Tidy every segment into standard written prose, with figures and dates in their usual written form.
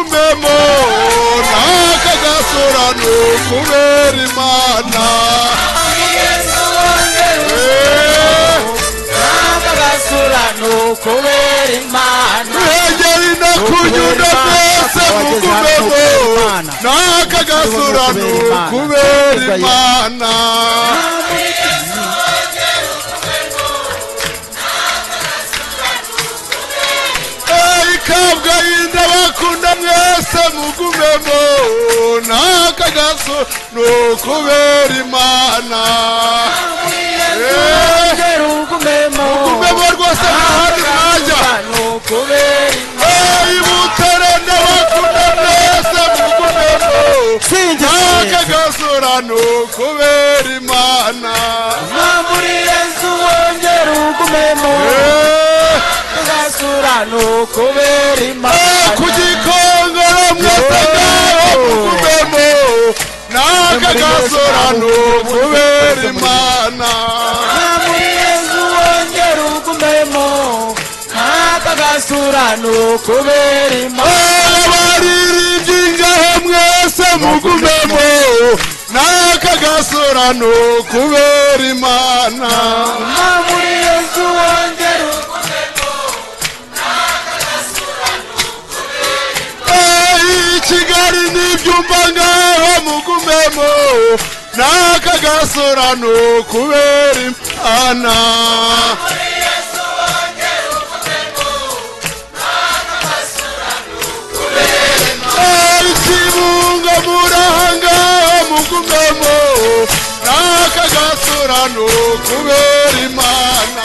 mugumemo nakagasura nukubera Imana nakagasura nukubera Imana Egeri nakunyuda mwese mugumemo nakagasura nukubera Imana Kabwa yinda bakunda mwese mugumemo nakagasura nukubera Imana mugumemo rwose ahandi mwajya ibuterende bakunda mwese mugumemo nakagasura nukubera Imana muri Yesu wongera ugumemo nakagasura nukubera Imana kugikongoro mwese ngaho mugumemo nakagasura nukubera Imana muri Yesu wongera ugumemo nakagasura nukubera Imana abaririmbyi ngaho mwese mugumemo nakagasura nukubera Imana muri Yesu wongera Kigali n'ibyumba ngaho mugumemo nakagasura nukubera Imana Kibungo murahanga mugumemo nakagasura nukubera Imana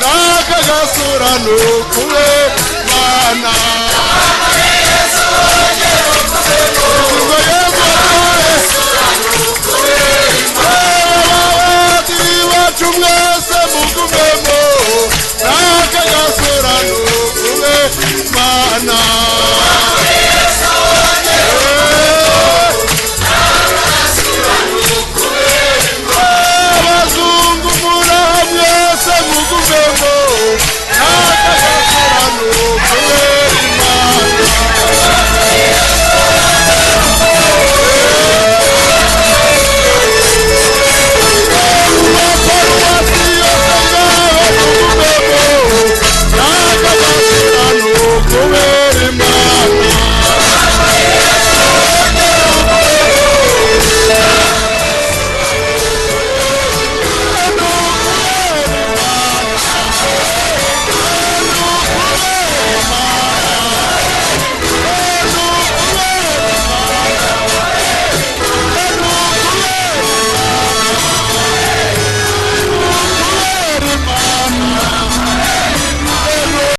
nakagasura nukubera Imana iwacu mwese mugumemo